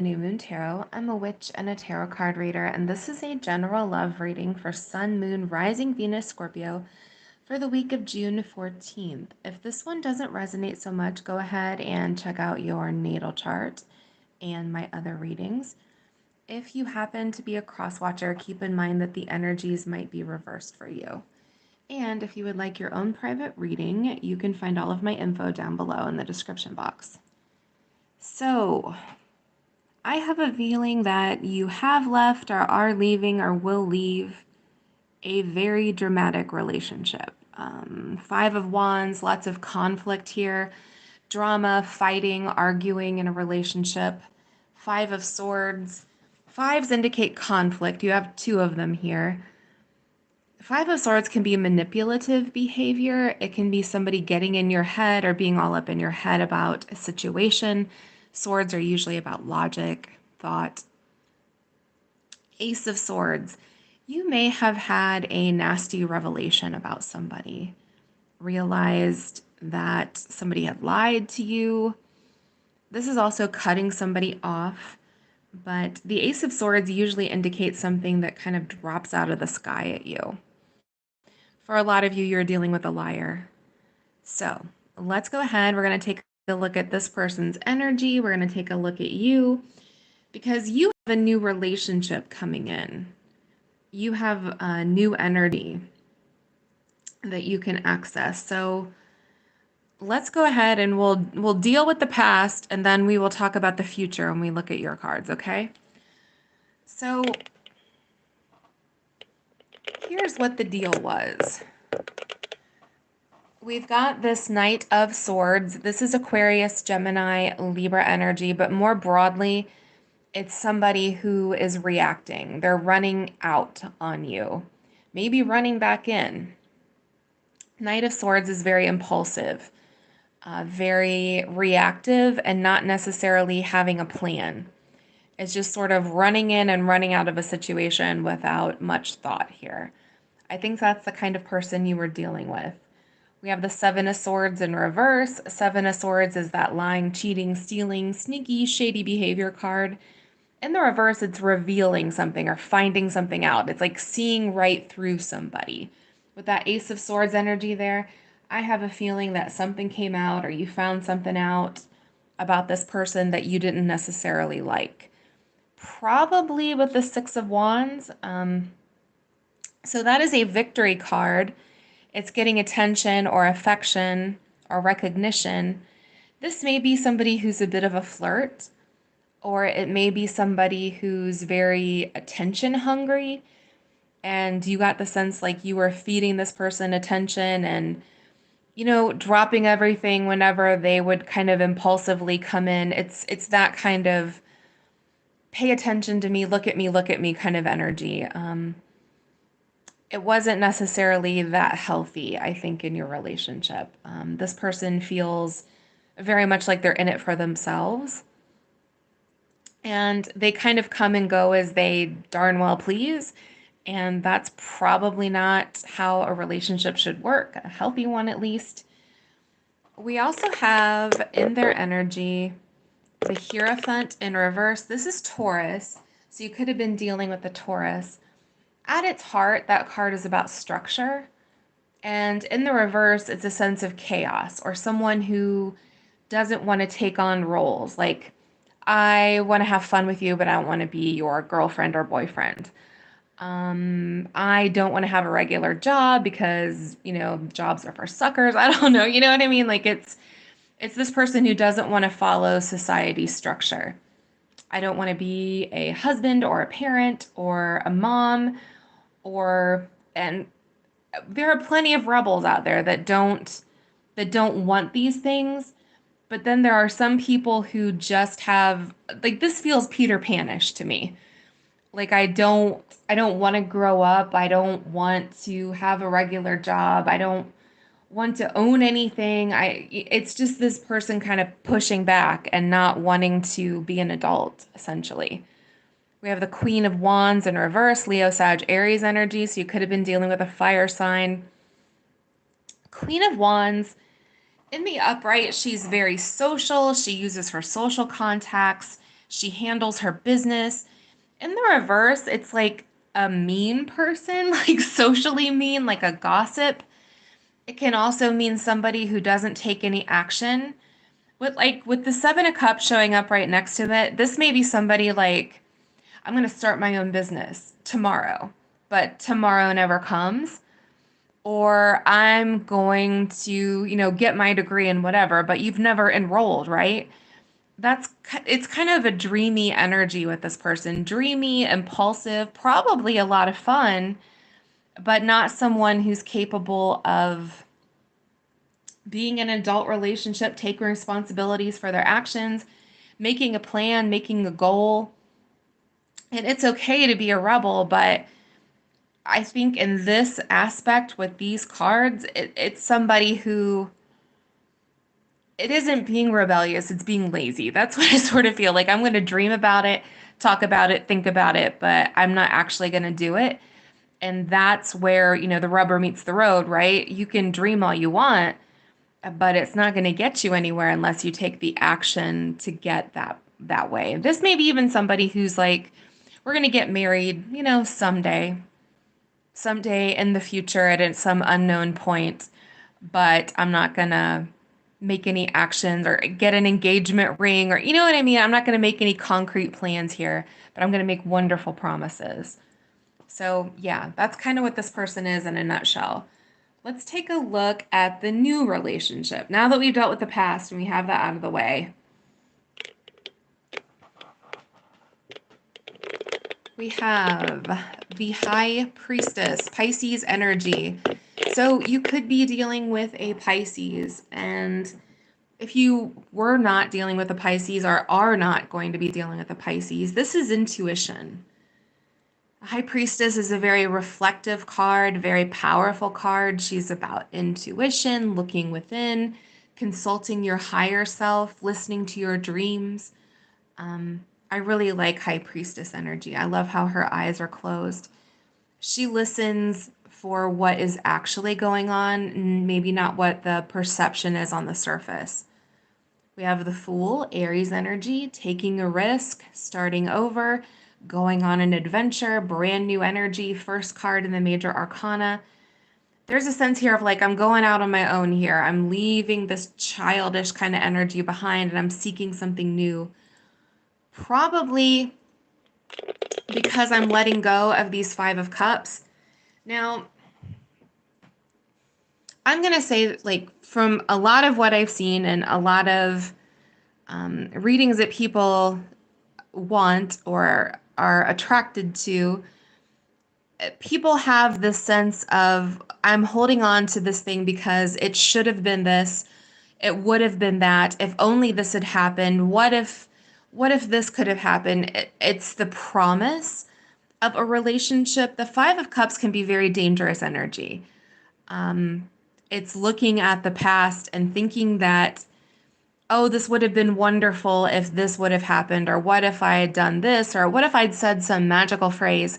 New Moon Tarot. I'm a witch and a tarot card reader, and this is a general love reading for Sun, Moon, Rising, Venus, Scorpio for the week of June 14th. If this one doesn't resonate so much, go ahead and check out your natal chart and my other readings. If you happen to be a cross watcher, keep in mind that the energies might be reversed for you. And if you would like your own private reading, you can find all of my info down below in the description box. So, I have a feeling that you have left or are leaving or will leave a very dramatic relationship. Five of Wands, lots of conflict here, drama, fighting, arguing in a relationship. Five of Swords. Fives indicate conflict. You have two of them here. Five of Swords can be manipulative behavior. It can be somebody getting in your head or being all up in your head about a situation. Swords are usually about logic, thought. Ace of Swords. You may have had a nasty revelation about somebody, realized that somebody had lied to you. This is also cutting somebody off, but the Ace of Swords usually indicates something that kind of drops out of the sky at you. For a lot of you, you're dealing with a liar. So let's go ahead. We're going to take a look at this person's energy. We're going to take a look at you because you have a new relationship coming in. You have a new energy that you can access. So let's go ahead and we'll deal with the past, and then we will talk about the future when we look at your cards, okay? So here's what the deal was. We've got this Knight of Swords. This is Aquarius, Gemini, Libra energy, but more broadly, it's somebody who is reacting. They're running out on you, maybe running back in. Knight of Swords is very impulsive, very reactive, and not necessarily having a plan. It's just sort of running in and running out of a situation without much thought here. I think that's the kind of person you were dealing with. We have the Seven of Swords in reverse. Seven of Swords is that lying, cheating, stealing, sneaky, shady behavior card. In the reverse, it's revealing something or finding something out. It's like seeing right through somebody. With that Ace of Swords energy there, I have a feeling that something came out or you found something out about this person that you didn't necessarily like. Probably with the Six of Wands. So that is a victory card. It's getting attention or affection or recognition. This may be somebody who's a bit of a flirt, or it may be somebody who's very attention hungry, and you got the sense like you were feeding this person attention and, dropping everything whenever they would kind of impulsively come in. It's that kind of pay attention to me, look at me kind of energy. It wasn't necessarily that healthy, I think, in your relationship. This person feels very much like they're in it for themselves. And they kind of come and go as they darn well please. And that's probably not how a relationship should work, a healthy one at least. We also have in their energy the Hierophant in reverse. This is Taurus, so you could have been dealing with the Taurus. At its heart, that card is about structure. And in the reverse, it's a sense of chaos or someone who doesn't want to take on roles. Like, I want to have fun with you, but I don't want to be your girlfriend or boyfriend. I don't want to have a regular job because, jobs are for suckers. I don't know. You know what I mean? Like it's this person who doesn't want to follow society's structure. I don't want to be a husband or a parent or a mom and there are plenty of rebels out there that don't want these things. But then there are some people who just have, like, this feels Peter Panish to me. Like, I don't want to grow up. I don't want to have a regular job. I don't want to own anything. It's just this person kind of pushing back and not wanting to be an adult, essentially. We have the Queen of Wands in reverse, Leo, Sag, Aries energy. So you could have been dealing with a fire sign. Queen of Wands, in the upright, she's very social. She uses her social contacts, She handles her business. In the reverse, it's like a mean person, like socially mean, like a gossip. It can also mean somebody who doesn't take any action. With the 7 of Cups showing up right next to it, this may be somebody like, I'm going to start my own business tomorrow, but tomorrow never comes. Or I'm going to, get my degree in whatever, but you've never enrolled, right? It's kind of a dreamy energy with this person. Dreamy, impulsive, probably a lot of fun, but not someone who's capable of being in an adult relationship, taking responsibilities for their actions, making a plan, making a goal. And it's okay to be a rebel, but I think in this aspect with these cards, it's somebody who it isn't being rebellious, it's being lazy. That's what I sort of feel like. I'm going to dream about it, talk about it, think about it, but I'm not actually going to do it. And that's where, the rubber meets the road, right? You can dream all you want, but it's not going to get you anywhere unless you take the action to get that way. This may be even somebody who's like, we're going to get married, someday in the future at some unknown point, but I'm not going to make any actions or get an engagement ring or you know what I mean? I'm not going to make any concrete plans here, but I'm going to make wonderful promises. So, yeah, that's kind of what this person is in a nutshell. Let's take a look at the new relationship. Now that we've dealt with the past and we have that out of the way, we have the High Priestess, Pisces energy. So you could be dealing with a Pisces, and if you were not dealing with a Pisces or are not going to be dealing with a Pisces, this is intuition. The High Priestess is a very reflective card, very powerful card. She's about intuition, looking within, consulting your higher self, listening to your dreams. I really like High Priestess energy. I love how her eyes are closed. She listens for what is actually going on, maybe not what the perception is on the surface. We have the Fool, Aries energy, taking a risk, starting over, going on an adventure, brand new energy, first card in the major arcana. There's a sense here of like, I'm going out on my own here. I'm leaving this childish kind of energy behind and I'm seeking something new. Probably because I'm letting go of these 5 of Cups. Now, I'm going to say, like, from a lot of what I've seen and a lot of readings that people want or are attracted to, people have this sense of, I'm holding on to this thing because it should have been this, it would have been that, if only this had happened, what if this could have happened? It's the promise of a relationship. The 5 of Cups can be very dangerous energy. It's looking at the past and thinking that, oh, this would have been wonderful if this would have happened, or what if I had done this, or what if I'd said some magical phrase.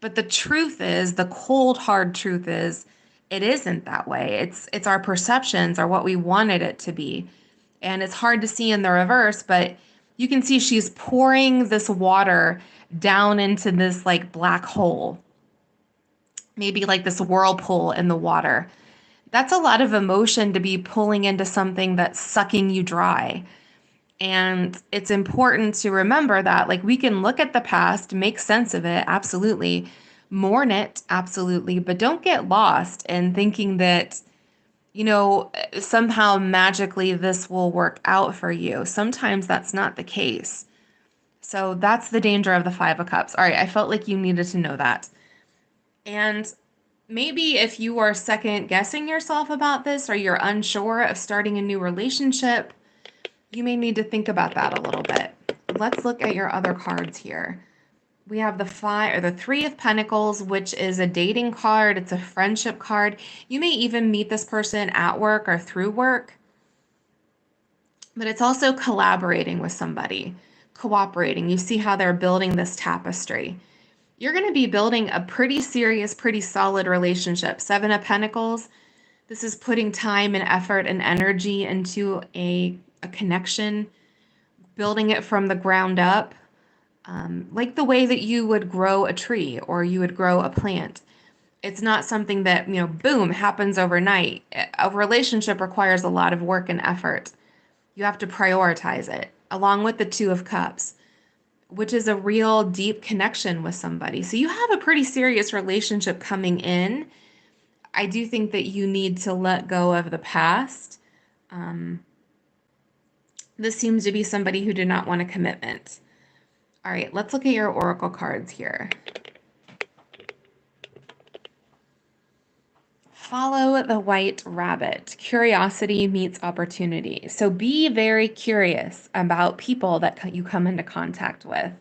But the truth is, the cold, hard truth is, it isn't that way. It's our perceptions are what we wanted it to be. And it's hard to see in the reverse, but you can see she's pouring this water down into this like black hole, maybe like this whirlpool in the water. That's a lot of emotion to be pulling into something that's sucking you dry. And it's important to remember that, like, we can look at the past, make sense of it, absolutely, mourn it, absolutely, but don't get lost in thinking that, somehow magically this will work out for you. Sometimes that's not the case. So that's the danger of the 5 of Cups. All right, I felt like you needed to know that. And maybe if you are second guessing yourself about this or you're unsure of starting a new relationship, you may need to think about that a little bit. Let's look at your other cards here. We have the 3 of Pentacles, which is a dating card. It's a friendship card. You may even meet this person at work or through work, but it's also collaborating with somebody, cooperating. You see how they're building this tapestry. You're going to be building a pretty serious, pretty solid relationship. 7 of Pentacles. This is putting time and effort and energy into a connection, building it from the ground up, like the way that you would grow a tree or you would grow a plant. It's not something that, boom, happens overnight. A relationship requires a lot of work and effort. You have to prioritize it, along with the Two of Cups, which is a real deep connection with somebody. So you have a pretty serious relationship coming in. I do think that you need to let go of the past. Um, this seems to be somebody who did not want a commitment. All right, let's look at your oracle cards here. Follow the white rabbit. Curiosity meets opportunity. So be very curious about people that you come into contact with.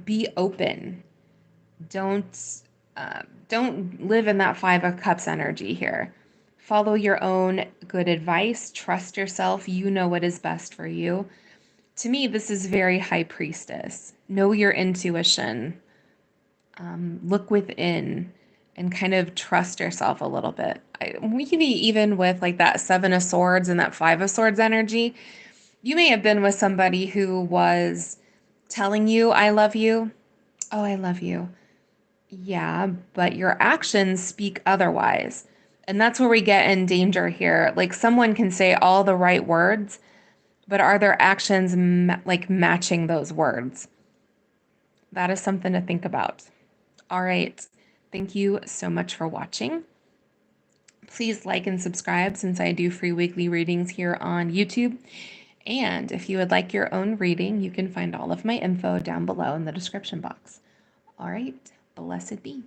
Be open. Don't don't live in that Five of Cups energy here. Follow your own good advice. Trust yourself. You know what is best for you. To me, this is very High Priestess. Know your intuition. Look within and kind of trust yourself a little bit. Maybe even with like that Seven of Swords and that Five of Swords energy, you may have been with somebody who was telling you, I love you. Oh, I love you. Yeah, but your actions speak otherwise. And that's where we get in danger here. Like someone can say all the right words, but are their actions like matching those words? That is something to think about. All right. Thank you so much for watching. Please like and subscribe since I do free weekly readings here on YouTube. And if you would like your own reading, you can find all of my info down below in the description box. All right. Blessed be.